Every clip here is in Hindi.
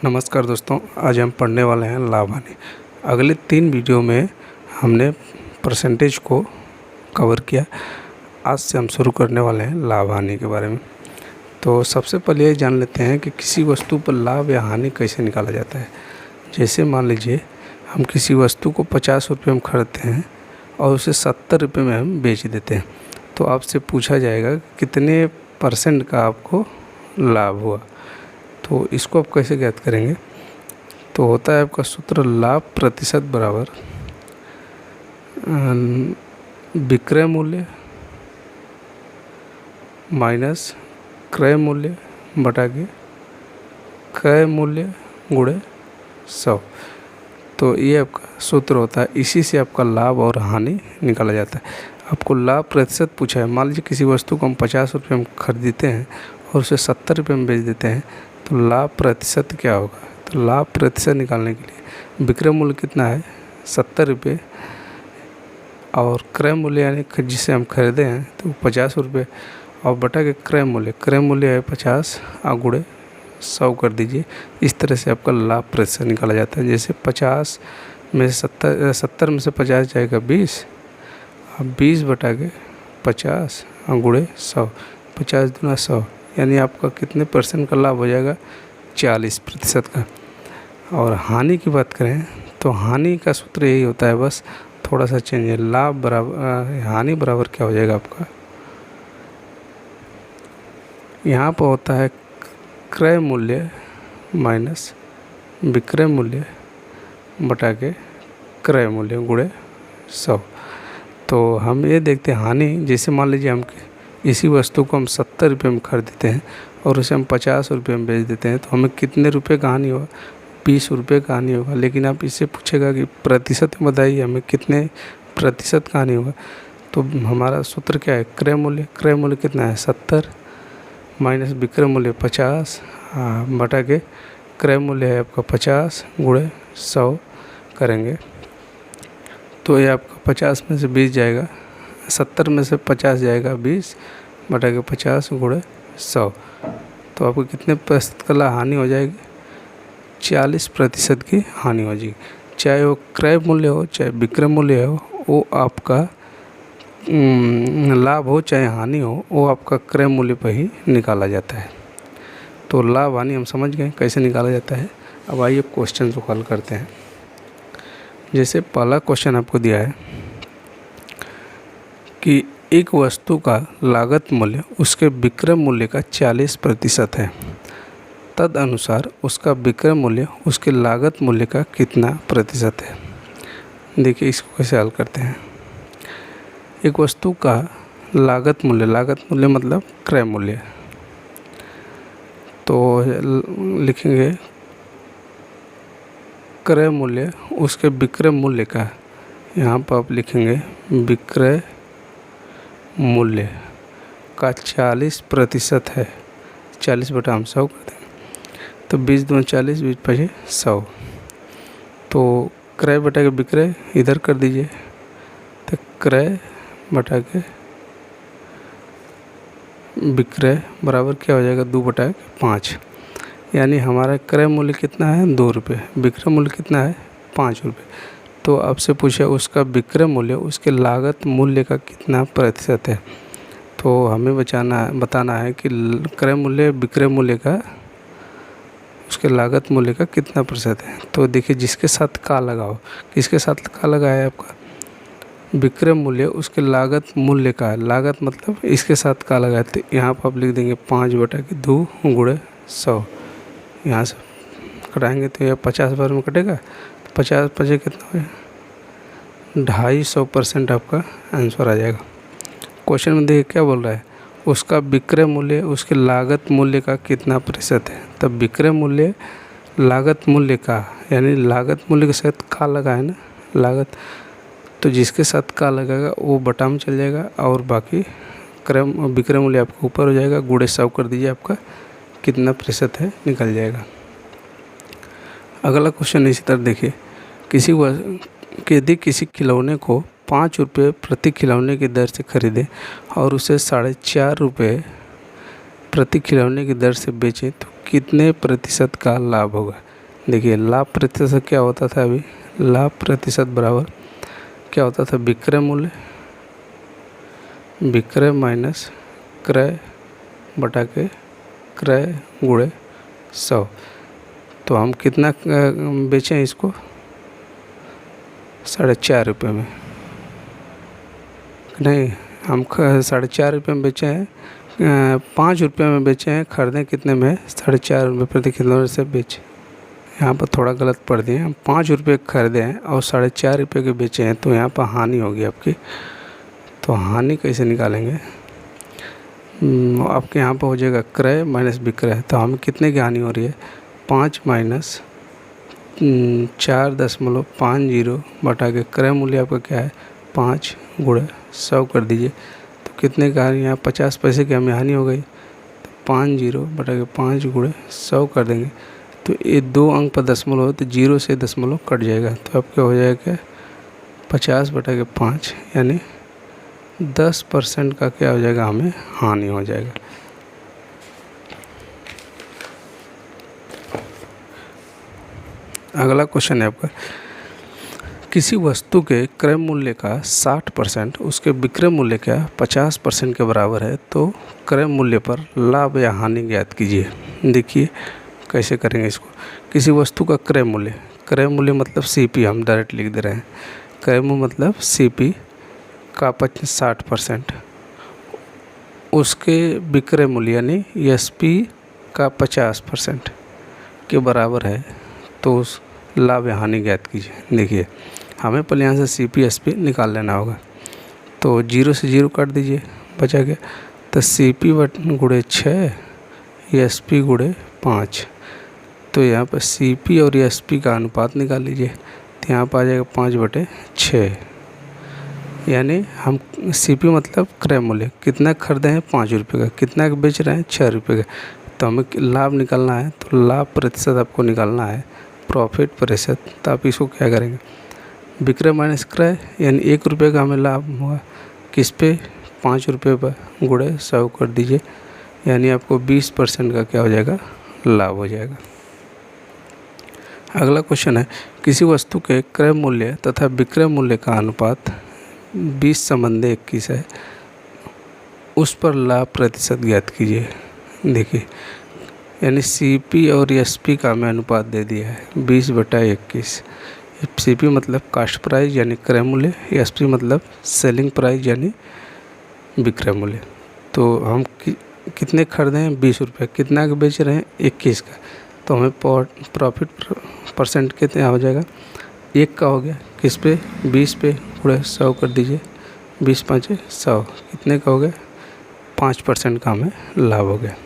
नमस्कार दोस्तों, आज हम पढ़ने वाले हैं लाभ हानि। अगले 3 वीडियो में हमने परसेंटेज को कवर किया। आज से हम शुरू करने वाले हैं लाभ हानि के बारे में। तो सबसे पहले ये जान लेते हैं कि किसी वस्तु पर लाभ या हानि कैसे निकाला जाता है। जैसे मान लीजिए हम किसी वस्तु को 50 रुपये में खरीदते हैं और उसे 70 रुपये में हम बेच देते हैं, तो आपसे पूछा जाएगा कितने % का आपको लाभ हुआ। तो इसको आप कैसे ज्ञात करेंगे? तो होता है आपका सूत्र लाभ प्रतिशत बराबर विक्रय मूल्य माइनस क्रय मूल्य बटा के क्रय मूल्य गुणे 100। तो ये आपका सूत्र होता है। इसी से आपका लाभ और हानि निकाला जाता है। आपको लाभ प्रतिशत पूछा है। मान लीजिए किसी वस्तु को हम 50 रुपये में खरीदते हैं और उसे 70 रुपये में बेच देते हैं, तो लाभ प्रतिशत क्या होगा? तो लाभ प्रतिशत निकालने के लिए विक्रय मूल्य कितना है 70 रुपये और क्रय मूल्य यानी जिसे हम खरीदे हैं तो 50 रुपये और बटा के क्रय मूल्य है 50 और गुणे 100 कर दीजिए। इस तरह से आपका लाभ प्रतिशत निकाला जाता है। जैसे 50 में से 70 में से 50 जाएगा 20 और 20 बटा के 50 और गुणे 100, 50 दूना 100, यानी आपका कितने % का लाभ हो जाएगा? 40% का। और हानि की बात करें तो हानि का सूत्र यही होता है, बस थोड़ा सा चेंज है। लाभ बराबर हानि बराबर क्या हो जाएगा आपका? यहाँ पर होता है क्रय मूल्य माइनस विक्रय मूल्य बटा के क्रय मूल्य गुणे 100। तो हम ये देखते हैं हानि। जैसे मान लीजिए हम इसी वस्तु को हम 70 रुपये में खरीदते हैं और उसे हम 50 रुपये में बेच देते हैं, तो हमें कितने रुपए का हानि होगा? 20 रुपये का हानि होगा। लेकिन आप इससे पूछेगा कि प्रतिशत में बताइए हमें कितने प्रतिशत का हानि होगा। तो हमारा सूत्र क्या है? क्रय मूल्य कितना है? 70 माइनस विक्रय मूल्य 50 बटा के क्रय मूल्य है आपका 50 गुणे 100 करेंगे। तो ये आपका 50 में से 20 जाएगा, 70 में से 50 जाएगा 20 बटा के 50 गुणे 100। तो आपको कितने % का हानि हो जाएगी? 40% की हानि हो जाएगी। चाहे वो क्रय मूल्य हो चाहे विक्रय मूल्य हो, वो आपका लाभ हो चाहे हानि हो, वो आपका क्रय मूल्य पर ही निकाला जाता है। तो लाभ हानि हम समझ गए कैसे निकाला जाता है। अब आइए क्वेश्चन को हल करते हैं। जैसे पहला क्वेश्चन आपको दिया है कि एक वस्तु का लागत मूल्य उसके विक्रय मूल्य का 40% है, तद अनुसार उसका विक्रय मूल्य उसके लागत मूल्य का कितना प्रतिशत है? देखिए इसको कैसे हल करते हैं। एक वस्तु का लागत मूल्य मतलब क्रय मूल्य, तो लिखेंगे क्रय मूल्य उसके विक्रय मूल्य का, यहाँ पर आप लिखेंगे विक्रय मूल्य का 40% है। 40 बटा हम 100 कर देंगे, तो 20 दूनी 40, 20 पचे 100। तो क्रय बटा के विक्रय इधर कर दीजिए, तो क्रय बटा के विक्रय बराबर क्या हो जाएगा? 2 बटा 5। यानी हमारा क्रय मूल्य कितना है? 2 रुपये, विक्रय मूल्य कितना है? 5 रुपये। तो आपसे पूछे उसका विक्रय मूल्य उसके लागत मूल्य का कितना प्रतिशत है। तो हमें बताना है कि क्रय मूल्य विक्रय मूल्य का उसके लागत मूल्य का कितना प्रतिशत है। तो देखिए जिसके साथ का लगाओ, किसके साथ का लगा है आपका? विक्रय मूल्य उसके लागत मूल्य का है। लागत मतलब इसके साथ का लगा है, तो यहाँ पर आप लिख देंगे 5 बटा के 2 गुणे 100। यहाँ से कटाएंगे तो यह 50 बार में कटेगा, तो 50 पचे कितना हो जाएगा? 250% आपका आंसर आ जाएगा। क्वेश्चन में देखिए क्या बोल रहा है, उसका विक्रय मूल्य उसके लागत मूल्य का कितना प्रतिशत है। तब विक्रय मूल्य लागत मूल्य का, यानी लागत मूल्य के साथ का लगा है ना लागत, तो जिसके साथ का लगेगा वो बटा में चल जाएगा और बाकी विक्रय मूल्य आपका ऊपर हो जाएगा। गुणे 100 कर दीजिए, आपका कितना प्रतिशत है निकल जाएगा। अगला क्वेश्चन इसी तरह देखिए, यदि किसी खिलौने को 5 रुपये प्रति खिलौने की दर से खरीदे और उसे 4.5 रुपये प्रति खिलौने की दर से बेचें, तो कितने प्रतिशत का लाभ होगा। देखिए लाभ प्रतिशत क्या होता था, अभी लाभ प्रतिशत बराबर क्या होता था, विक्रय माइनस क्रय बटा के क्रय गुणे 100। तो हम कितना बेचें इसको, 4.5 रुपये में, नहीं हम 4.5 रुपये में बेचे हैं, 5 रुपये में बेचे हैं, खरीदें कितने में, 4.5 रुपये प्रति किलो से बेचे। यहाँ पर थोड़ा गलत पढ़ दिए, हम 5 रुपये खरीदे हैं और 4.5 रुपये के बेचे हैं, तो यहाँ पर हानि होगी आपकी। तो हानि कैसे निकालेंगे, आपके यहाँ पर हो जाएगा क्रय माइनस विक्रय। तो हमें कितने की हानि हो रही है, 5 माइनस 4.50 बटा के क्रय मूल्य आपका क्या है 5 गुणे 100 कर दीजिए। तो कितने का हानि, यहाँ 50 पैसे की हमें हानि हो गई। तो 50 बटा के 5 गुणे 100 कर देंगे। तो ये 2 अंक पर दशमलव हो तो 0 से दशमलव कट जाएगा। तो अब क्या हो जाएगा 50 बटा के 5 यानी 10% का क्या हो जाएगा, हमें हानि हो जाएगा। अगला क्वेश्चन है आपका, किसी वस्तु के क्रय मूल्य का 60% उसके विक्रय मूल्य का 50% के बराबर है, तो क्रय मूल्य पर लाभ या हानि ज्ञात कीजिए। देखिए कैसे करेंगे इसको। किसी वस्तु का क्रय मूल्य मतलब सीपी, हम डायरेक्ट लिख दे रहे हैं। क्रय मूल्य मतलब सीपी का 60%, उसके विक्रय मूल्य यानी एसपी का 50% के बराबर है, तो उस लाभ या हानि ज्ञात कीजिए। देखिए हमें पहले यहाँ से सीपी एसपी निकाल लेना होगा। तो 0 से 0 काट दीजिए, बचा गया। तो सीपी गुणे 6 एसपी गुणे 5। तो यहाँ पर सीपी और एसपी का अनुपात निकाल लीजिए। तो यहाँ पर आ जाएगा 5/6, यानी हम सीपी मतलब क्रय मूल्य कितना खरीदे हैं 5 रुपये का, कितना का बेच रहे हैं 6 रुपये का। तो हमें लाभ निकालना है, तो लाभ प्रतिशत आपको निकालना है, प्रॉफिट प्रतिशत। तो आप इसको क्या करेंगे, विक्रय माइनस क्रय, यानी 1 रुपये का हमें लाभ हुआ, किस पे 5 रुपये पर गुणे 100 कर दीजिए, यानी आपको 20% का क्या हो जाएगा, लाभ हो जाएगा। अगला क्वेश्चन है, किसी वस्तु के क्रय मूल्य तथा विक्रय मूल्य का अनुपात 20:21 है, उस पर लाभ प्रतिशत ज्ञात कीजिए। देखिए यानी सीपी और एसपी का हमें अनुपात दे दिया है 20/21। सीपी मतलब कास्ट प्राइस यानी क्रय मूल्य, एसपी मतलब सेलिंग प्राइस यानी विक्रय मूल्य। तो हम कितने खरीदे हैं 20 रुपये, कितना का बेच रहे हैं 21 का। तो हमें प्रॉफिट परसेंट कितना हो जाएगा, 1 का हो गया, किस पे 20 पे गुणे 100 कर दीजिए, 20 5 100, कितने का हो गया 5% का हमें लाभ हो गया।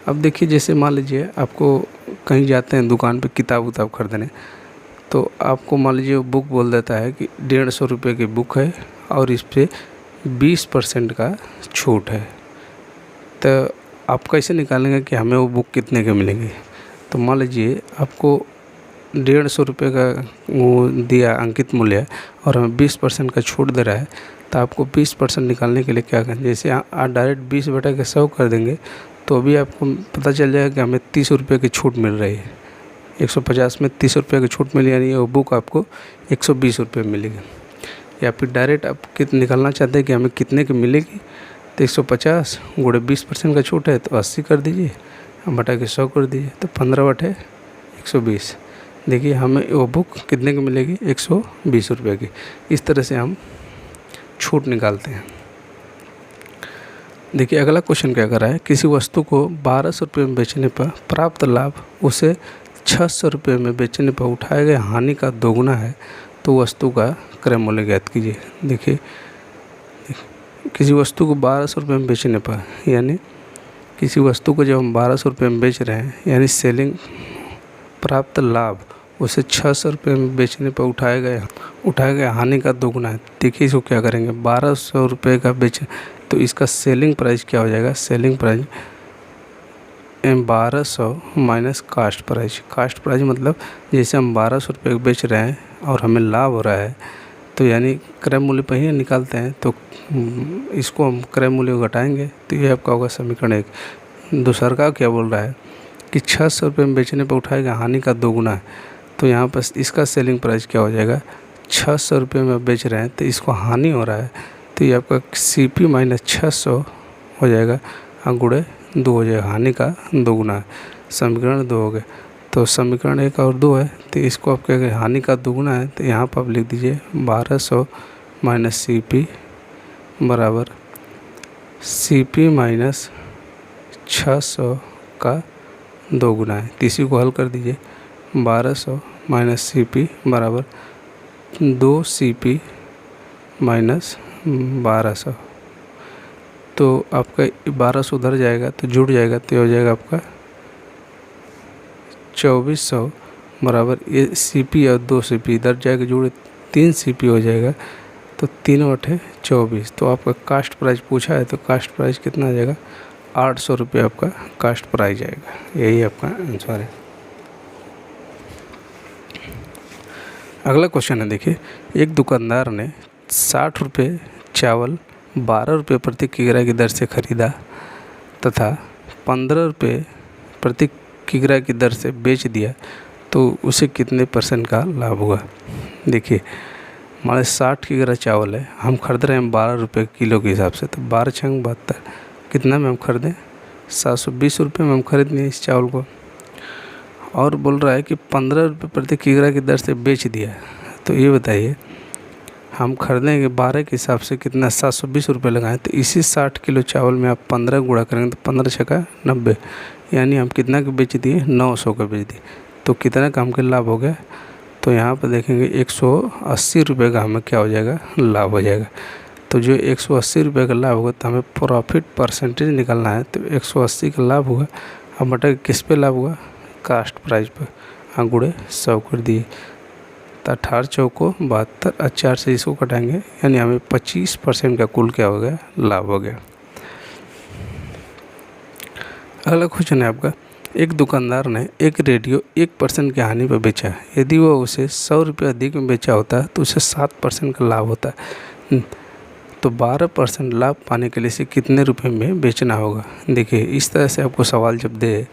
अब देखिए जैसे मान लीजिए आपको कहीं जाते हैं दुकान पे किताब उताब खरीदने, तो आपको मान लीजिए वो बुक बोल देता है कि 150 रुपये की बुक है और इस पर 20% का छूट है। तो आप कैसे निकालेंगे कि हमें वो बुक कितने के मिलेंगे। तो मान लीजिए आपको 150 रुपये का वो दिया अंकित मूल्य और हमें 20% का छूट दे रहा है, तो आपको 20% निकालने के लिए क्या करें, जैसे आप डायरेक्ट 20/100 कर देंगे तो भी आपको पता चल जाएगा कि हमें 30 रुपये की छूट मिल रही है। 150 में 30 रुपये की छूट मिली, यानी वो बुक आपको 120 रुपये मिलेगी। या फिर डायरेक्ट आप कितने निकालना चाहते हैं कि हमें कितने की मिलेगी, तो 150 गुणे 20% का छूट है तो 80 कर दीजिए, बटा के 100 कर दीजिए, तो 15/120। देखिए हमें वो बुक कितने की मिलेगी 120 रुपये की। इस तरह से हम छूट निकालते हैं। देखिए अगला क्वेश्चन क्या कर रहा है, किसी वस्तु को 1200 रुपये में बेचने पर प्राप्त लाभ उसे 600 रुपये में बेचने पर उठाए गए हानि का दोगुना है, तो वस्तु का क्रय मूल्य ज्ञात कीजिए। देखिए किसी वस्तु को 1200 रुपये में बेचने पर, यानी किसी वस्तु को जब हम 1200 रुपये में बेच रहे हैं, यानी सेलिंग प्राप्त लाभ उसे 600 रुपये में बेचने पर उठाए गए हानि का दोगुना है। देखिए इसको क्या करेंगे, 1200 रुपये का बेच, तो इसका सेलिंग प्राइस क्या हो जाएगा, selling price 1200 minus cost price. Cost price मतलब जैसे हम 1200 रुपये का बेच रहे हैं और हमें लाभ हो रहा है, तो यानी क्रय मूल्य पर ही निकालते हैं, तो इसको हम क्रय मूल्य को घटाएंगे, तो ये आपका होगा समीकरण 1। दूसरा का क्या बोल रहा है, कि 600 रुपये में बेचने पर उठाएगा हानि का दोगुना है, तो यहाँ पर इसका सेलिंग प्राइस क्या हो जाएगा, 600 रुपये में बेच रहे हैं तो इसको हानि हो रहा है, तो ये आपका CP माइनस 600 हो जाएगा, गुणे 2 हो जाएगा, हानि का दोगुना है। समीकरण 2 हो गया। तो समीकरण 1 और 2 है, तो इसको आप क्या कहें, हानि का दोगुना है, तो यहाँ पर आप लिख दीजिए 1200 माइनस CP बराबर CP माइनस 600 का दोगुना है। तो इसी को हल कर दीजिए, 1200 माइनस CP बराबर 2 CP माइनस 1200। तो आपका 1200 उधर जाएगा तो जुड़ जाएगा, तो हो जाएगा आपका 2400 बराबर ये CP और 2 CP इधर जाएगा जुड़े 3 CP हो जाएगा, तो 3 × 24। तो आपका कास्ट प्राइस पूछा है, तो कास्ट प्राइस कितना आ जाएगा, 800 रुपये आपका कास्ट प्राइस आएगा। यही आपका आंसर है। अगला क्वेश्चन है, देखिए, एक दुकानदार ने 60 रुपये चावल 12 रुपये प्रति किग्रा की दर से ख़रीदा तथा 15 रुपये प्रति किग्रा की दर से बेच दिया, तो उसे कितने % का लाभ होगा। देखिए, हमारे 60 किग्रा चावल है, हम खरीद रहे हैं 12 रुपये किलो के हिसाब से, तो 12 × 72 कितना में हम खरीदें, 720 रुपये में हम खरीद लें इस चावल को। और बोल रहा है कि 15 रुपये प्रति किग्रा की दर से बेच दिया, तो ये बताइए हम खरीदेंगे 12 के हिसाब से कितना, 720 रुपये लगाएं, तो इसी 60 किलो चावल में आप 15 गुणा करेंगे तो 15 × 90, यानी हम कितना का बेच दिए, 900 का बेच दिए। तो कितना का हमके लाभ हो गया, तो यहाँ पर देखेंगे 180 रुपये का हमें क्या हो जाएगा, लाभ हो जाएगा। तो जो 180 रुपये का लाभ होगा, तो हमें प्रॉफिट परसेंटेज निकालना है, तो 180 का लाभ होगा, अब बटा किस पे लाभ होगा, कास्ट प्राइस पर, हाँ, गुणे 100 कर दिए, तो 18 चौको 72 और 4 से इसको कटाएंगे, यानी हमें 25% का कुल क्या हो गया, लाभ हो गया। अगला क्वेश्चन है आपका, एक दुकानदार ने एक रेडियो 1% की हानि पर बेचा, यदि वह उसे 100 रुपये अधिक में बेचा होता तो उसे 7% का लाभ होता, तो 12% लाभ पाने के लिए इसे कितने रुपए में बेचना होगा। देखिए, इस तरह से आपको सवाल जब दे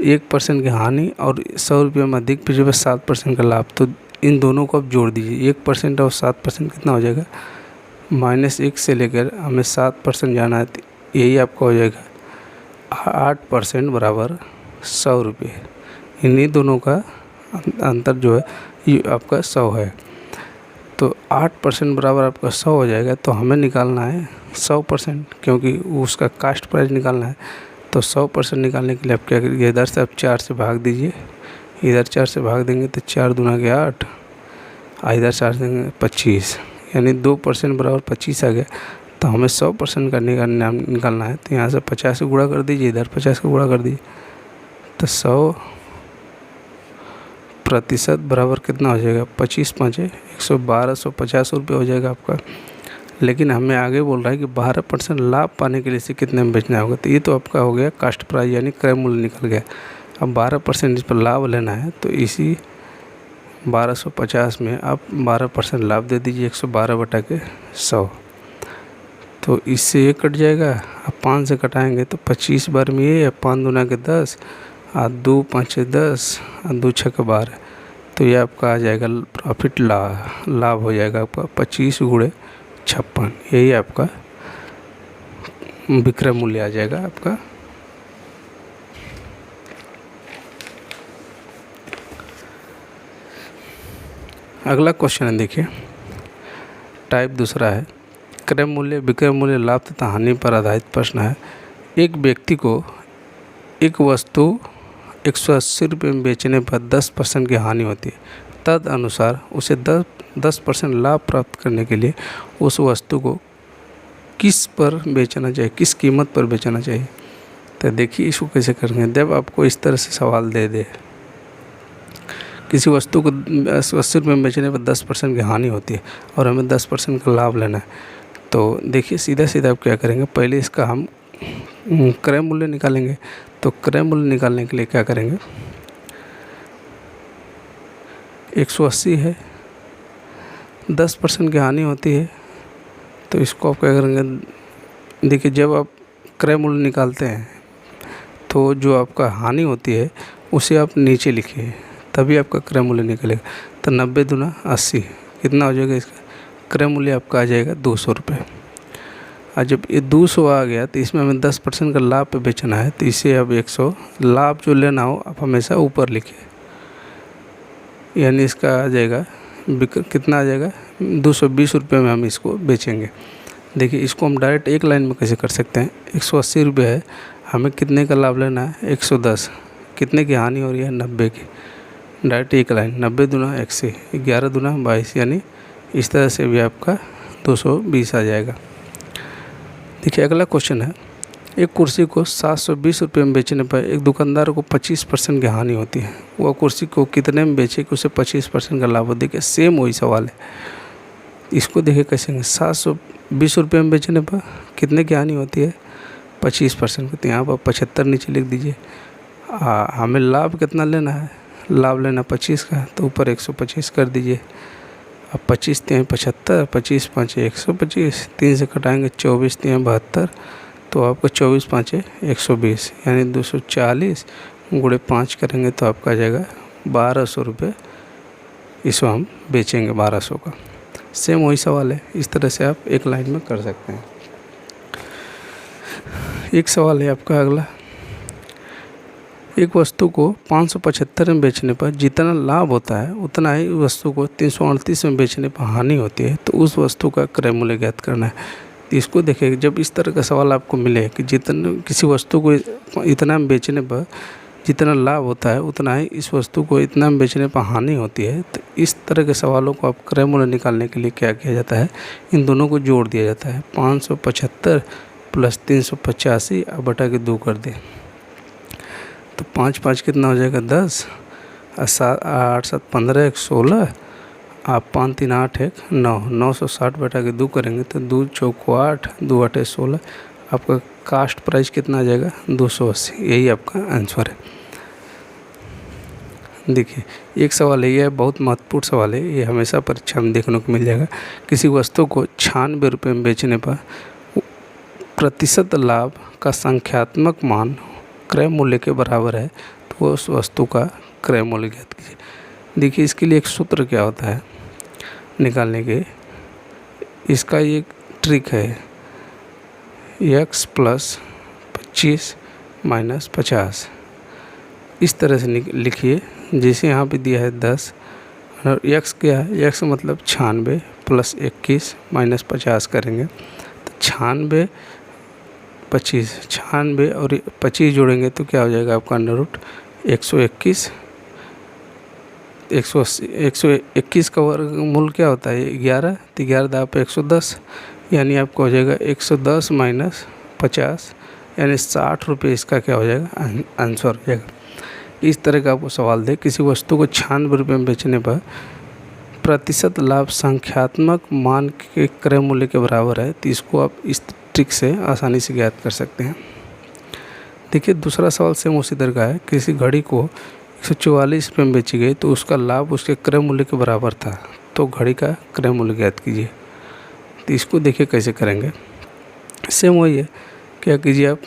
1% की हानि और 100 रुपये में अधिक बेचे पर 7% का लाभ, तो इन दोनों को आप जोड़ दीजिए, 1% और 7% कितना हो जाएगा, -1 से लेकर हमें 7% जाना है, तो यही आपका हो जाएगा 8% बराबर 100 रुपये। इन्हीं दोनों का अंतर जो है ये आपका 100 है, तो 8% बराबर आपका 100 हो जाएगा। तो हमें निकालना है 100%, क्योंकि उसका कास्ट प्राइस निकालना है। तो 100% निकालने के लिए आप क्या करिए, इधर से आप 4 से भाग दीजिए, इधर 4 से भाग देंगे तो 4 दूना के 8, इधर 4 देंगे 25, यानी 2% बराबर 25 आ गया। तो हमें 100% का निकालना है, तो यहाँ से 50 से गुणा कर दीजिए, इधर 50 का गुणा कर दीजिए, तो 100% बराबर कितना हो जाएगा, 25 × 5 = 112, 150 रुपये हो जाएगा आपका। लेकिन हमें आगे बोल रहा है कि 12% लाभ पाने के लिए इसे कितने में बेचना होगा। तो ये तो आपका हो गया कास्ट प्राइस, यानी क्रय मूल्य निकल गया। अब 12% इस पर लाभ लेना है, तो इसी 1250 में आप 12% लाभ दे दीजिए, 112/100। तो इससे ये कट जाएगा, अब 5 से कटाएंगे तो 25 बार में ये, 5 दूना के 10, 2 × 5 = 10, 2 × 6 = 12। तो ये आपका आ जाएगा प्रॉफिट लाभ हो जाएगा आपका 25 × 56। यही आपका विक्रय मूल्य आ जाएगा आपका। अगला क्वेश्चन है, देखिए, टाइप दूसरा है, क्रय मूल्य, विक्रय मूल्य, लाभ तथा हानि पर आधारित प्रश्न है। एक व्यक्ति को एक वस्तु 180 रुपये में बेचने पर 10% की हानि होती है, तद अनुसार उसे 10% लाभ प्राप्त करने के लिए उस वस्तु को किस पर बेचना चाहिए, किस कीमत पर बेचना चाहिए। तो देखिए इसको कैसे करेंगे। जब आपको इस तरह से सवाल दे दे, किसी वस्तु को 80 रुपये में बेचने पर 10% की हानि होती है और हमें 10% का लाभ लेना है, तो देखिए सीधा सीधा आप क्या करेंगे, पहले इसका हम क्रय मूल्य निकालेंगे। तो क्रय मूल्य निकालने के लिए क्या करेंगे, 180 है, 10% की हानि होती है, तो इसको आप क्या करेंगे, देखिए जब आप क्रय मूल्य निकालते हैं तो जो आपका हानि होती है उसे आप नीचे लिखिए, तभी आपका क्रय मूल्य निकलेगा। तो 90 दूना 80 कितना हो जाएगा इसका क्रय मूल्य आपका आ जाएगा 200 रुपये। और जब ये 200 आ गया तो इसमें हमें 10% का लाभ पे बेचना है, तो इसे अब 100 लाभ जो लेना हो आप हमेशा ऊपर लिखिए, यानी इसका आ जाएगा कितना आ जाएगा 220 रुपये में हम इसको बेचेंगे। देखिए इसको हम डायरेक्ट एक लाइन में कैसे कर सकते हैं। 180 रुपये है, हमें कितने का लाभ लेना है 110, कितने की हानि हो रही है 90 की। डायरेक्ट एक लाइन 90 दूना 180, 11 दूना 22, यानी इस तरह से भी आपका 220 आ जाएगा। देखिए अगला क्वेश्चन है, एक कुर्सी को 720 रुपये में बेचने पर एक दुकानदार को 25% की हानि होती है, वह कुर्सी को कितने में बेचे कि उसे 25% का लाभ हो। देखिए सेम वही सवाल है, इसको देखिए कैसे 720 रुपये में बेचने पर कितने की हानि होती है 25%। तो यहाँ पर 75 नीचे लिख दीजिए। हमें लाभ कितना लेना है, लाभ लेना 25 का, तो ऊपर 125 कर दीजिए। अब 25 3 75, 25 5 125, 3 से कटाएंगे 24 3 72, तो आपका 24 5 120, यानी 240 गुणे 5 करेंगे तो आपका आ जाएगा 1200 रुपये। इसको हम बेचेंगे 1200 का। सेम वही सवाल है, इस तरह से आप एक लाइन में कर सकते हैं। एक सवाल है आपका अगला, एक वस्तु को 575 में बेचने पर जितना लाभ होता है उतना ही वस्तु को 338 में बेचने पर हानि होती है, तो उस वस्तु का क्रय मूल्य ज्ञात करना है। तो इसको देखिए, जब इस तरह का सवाल आपको मिले कि जितना किसी वस्तु को इतना में बेचने पर जितना लाभ होता है उतना ही इस वस्तु को इतना में बेचने पर हानि होती है, तो इस तरह के सवालों को आप क्रय मूल्य निकालने के लिए क्या किया जाता है, इन दोनों को जोड़ दिया जाता है। 575 प्लस 385 अब बटा के 2 कर दें, तो 5 5 कितना हो जाएगा 10, 8 7 15 1 16, आप 5 3 8 1 9, 960 बटा के 2 करेंगे तो 2 चौको 8, 2 8 16, आपका कास्ट प्राइस कितना आ जाएगा 280। यही आपका आंसर है। देखिए एक सवाल है, यह बहुत महत्वपूर्ण सवाल है, ये हमेशा परीक्षा में देखने को मिल जाएगा। किसी वस्तु को 96 रुपये में बेचने पर प्रतिशत लाभ का संख्यात्मक मान क्रय मूल्य के बराबर है, तो उस वस्तु का क्रय मूल्य ज्ञात कीजिए। देखिए इसके लिए एक सूत्र क्या होता है निकालने के, इसका एक ट्रिक है, x प्लस 25 माइनस 50, इस तरह से लिखिए। जैसे यहाँ पे दिया है 10 और x क्या है, x मतलब 96 प्लस 21 माइनस 50 करेंगे तो 96 25, 96 और 25 जोड़ेंगे तो क्या हो जाएगा आपका अंडर रूट 121। 121 का वर्गमूल क्या होता है 11, तो 11 दाव पे 110, यानी आपको हो जाएगा 110 माइनस 50, यानी 60 रुपये इसका क्या हो जाएगा आंसर हो जाएगा। इस तरह का आपको सवाल दे, किसी वस्तु को 96 रुपये में बेचने पर प्रतिशत लाभ संख्यात्मक मान के क्रय मूल्य के बराबर है, तो इसको आप इस ट्रिक से आसानी से ज्ञात कर सकते हैं। देखिए दूसरा सवाल सेम उसी तरह का है, किसी घड़ी को 144 रुपये में बेची गई तो उसका लाभ उसके क्रय मूल्य के बराबर था, तो घड़ी का क्रय मूल्य ज्ञात कीजिए। तो इसको देखिए कैसे करेंगे, सेम वही है। क्या कीजिए आप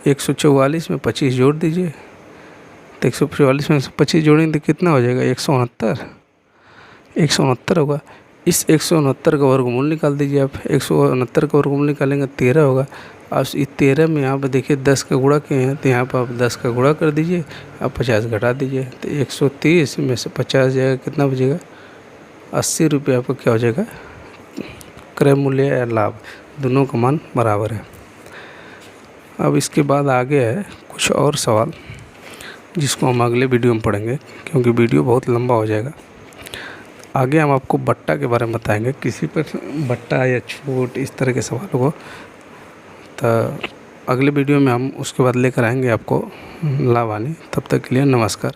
144 में 25 जोड़ दीजिए, तो 144 में 25 जोड़ेंगे तो कितना हो जाएगा 169 होगा। इस 169 का वर्गमूल निकाल दीजिए आप, 169 का वर्गमूल निकालेंगे 13 होगा। अब इस 13 में यहाँ पर देखिए 10 का गुणा किए हैं, तो यहाँ पर आप 10 का गुणा कर दीजिए, आप 50 घटा दीजिए, तो 130 में से 50 जाएगा, कितना बचेगा 80 रुपये आपका क्या हो जाएगा क्रय मूल्य या लाभ, दोनों का मान बराबर है। अब इसके बाद आगे है कुछ और सवाल जिसको हम अगले वीडियो में पढ़ेंगे, क्योंकि वीडियो बहुत लंबा हो जाएगा। आगे हम आपको बट्टा के बारे में बताएंगे, किसी पर बट्टा या छूट इस तरह के सवालों को, तो अगले वीडियो में हम उसके बाद लेकर आएंगे आपको लाभ हानि। तब तक के लिए नमस्कार।